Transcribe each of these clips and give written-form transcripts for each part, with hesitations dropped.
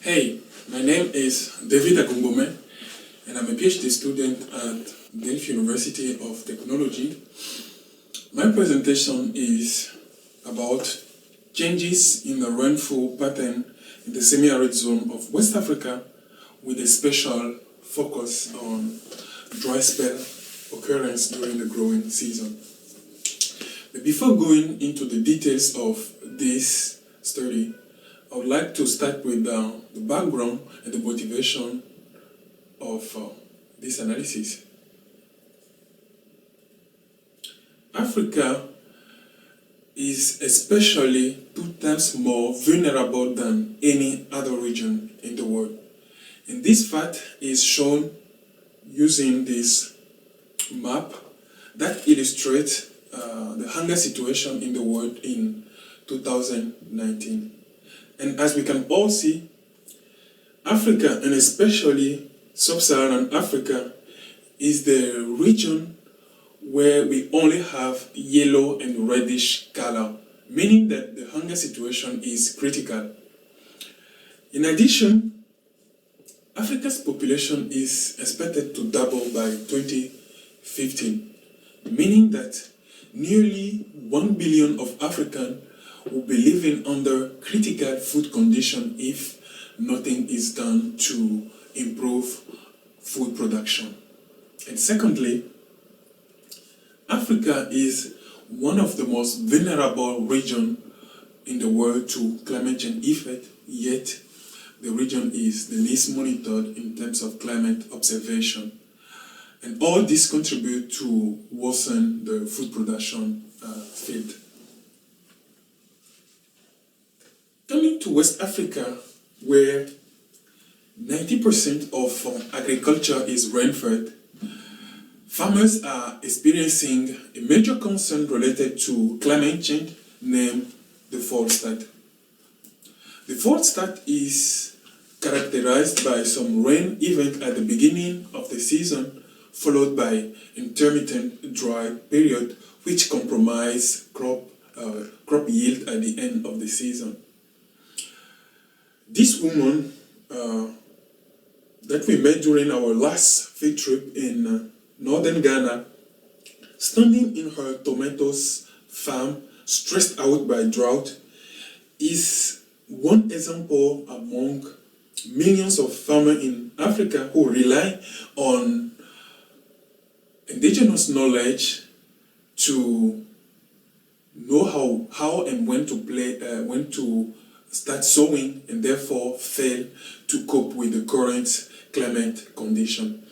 Hey, my name is David Agumbome, and I'm a PhD student at Delft University of Technology. My presentation is about changes in the rainfall pattern in the semi-arid zone of West Africa, with a special focus on dry spell occurrence during the growing season. But before going into the details of this study, I would like to start with the background and the motivation of this analysis. Africa is especially 2 times more vulnerable than any other region in the world. And this fact is shown using this map that illustrates the hunger situation in the world in 2019. And as we can all see, Africa, and especially Sub-Saharan Africa, is the region where we only have yellow and reddish color, meaning that the hunger situation is critical. In addition, Africa's population is expected to double by 2050, meaning that nearly 1 billion of Africans will be living under critical food conditions if nothing is done to improve food production. And secondly, Africa is one of the most vulnerable regions in the world to climate change effect, yet the region is the least monitored in terms of climate observation. And all this contribute to worsen the food production field. Coming to West Africa, where 90% of agriculture is rainfed, farmers are experiencing a major concern related to climate change, named the fall start. The fall start is characterized by some rain event at the beginning of the season, followed by intermittent dry period, which compromise crop yield at the end of the season. This woman that we met during our last field trip in northern Ghana, standing in her tomatoes farm, stressed out by drought, is one example among millions of farmers in Africa who rely on indigenous knowledge to know how and when to start sowing, and therefore fail to cope with the current climate condition.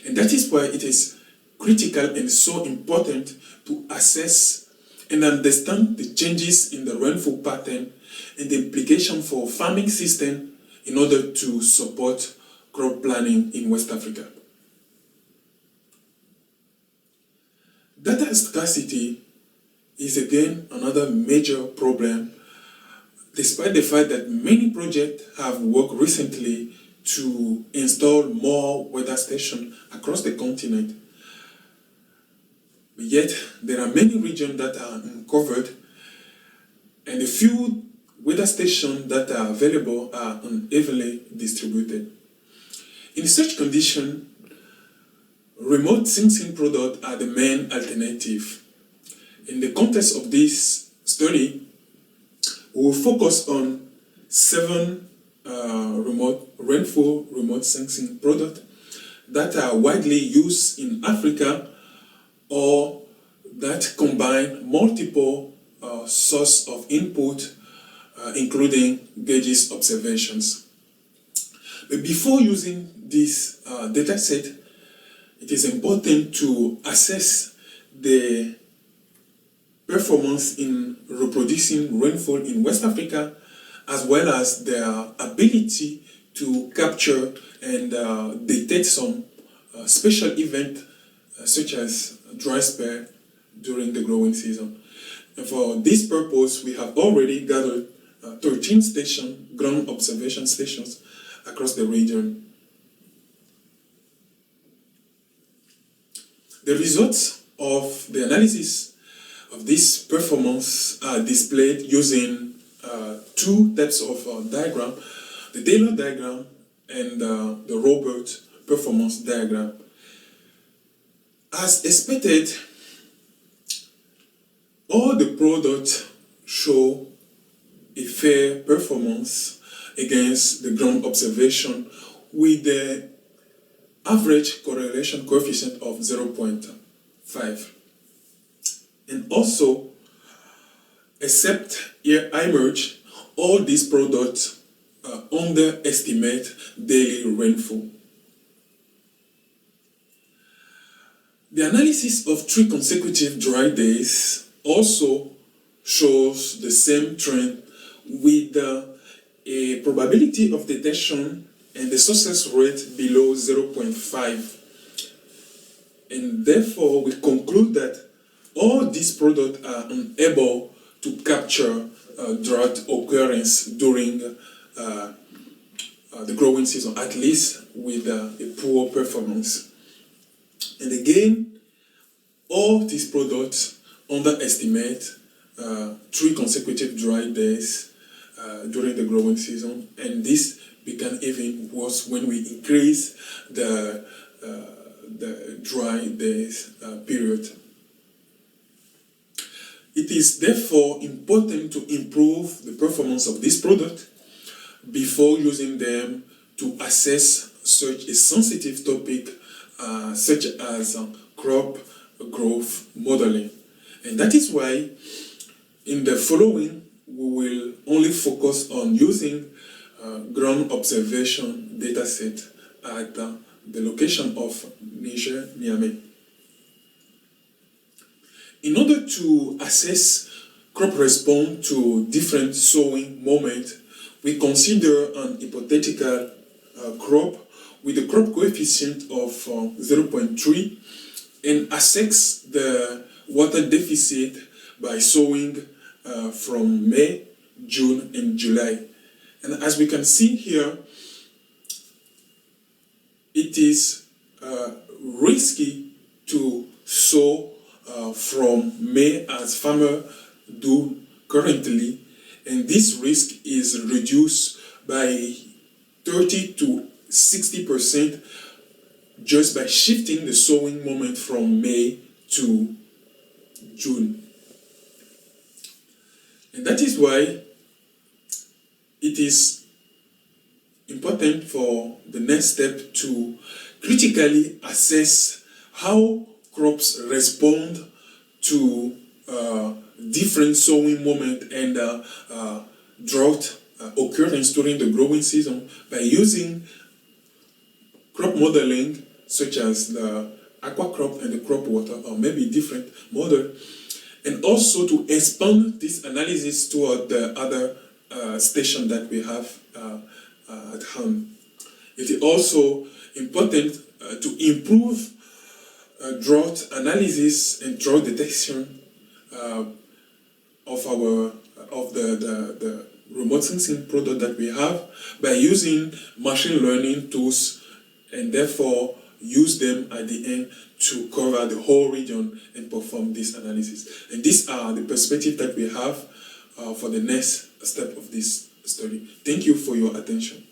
And that is why it is critical and so important to assess and understand the changes in the rainfall pattern and the implication for farming system in order to support crop planning in West Africa. Data scarcity is again another major problem, despite the fact that many projects have worked recently to install more weather stations across the continent. But yet, there are many regions that are uncovered, and the few weather stations that are available are unevenly distributed. In such conditions, remote sensing products are the main alternative. In the context of this study, we will focus on 7 remote sensing products that are widely used in Africa or that combine multiple sources of input, including gauges observations. But before using this data set, it is important to assess the performance in reproducing rainfall in West Africa, as well as their ability to capture and detect some special events such as dry spell during the growing season. And for this purpose, we have already gathered 13 ground observation stations across the region. The results of the analysis of this performance are displayed using 2 types of diagram. the Taylor diagram and the Robert performance diagram. As expected, all the products show a fair performance against the ground observation with the average correlation coefficient of 0.5. And also, except here IMERGE, all these products underestimate daily rainfall. The analysis of 3 consecutive dry days also shows the same trend with a probability of detection and the success rate below 0.5. And therefore, we conclude that all these products are unable to capture drought occurrence during the growing season, at least with a poor performance. And again, all these products underestimate 3 consecutive dry days during the growing season, and this become even worse when we increase the dry days period. It is therefore important to improve the performance of this product before using them to assess such a sensitive topic such as crop growth modeling. And that is why in the following we will only focus on using ground observation dataset at the location of Niger, Niamey. In order to assess crop response to different sowing moments, we consider an hypothetical crop with a crop coefficient of 0.3 and assess the water deficit by sowing from May, June, and July. And as we can see here, it is risky to sow from May as farmers do currently, and this risk is reduced by 30 to 60% just by shifting the sowing moment from May to June. And that is why it is important for the next step to critically assess how crops respond to different sowing moment and drought occurrence during the growing season by using crop modeling such as the aqua crop and the crop water, or maybe different model, and also to expand this analysis toward the other station that we have at hand. It is also important to improve drought analysis and drought detection of the remote sensing product that we have by using machine learning tools, and therefore use them at the end to cover the whole region and perform this analysis. And these are the perspectives that we have for the next step of this study. Thank you for your attention.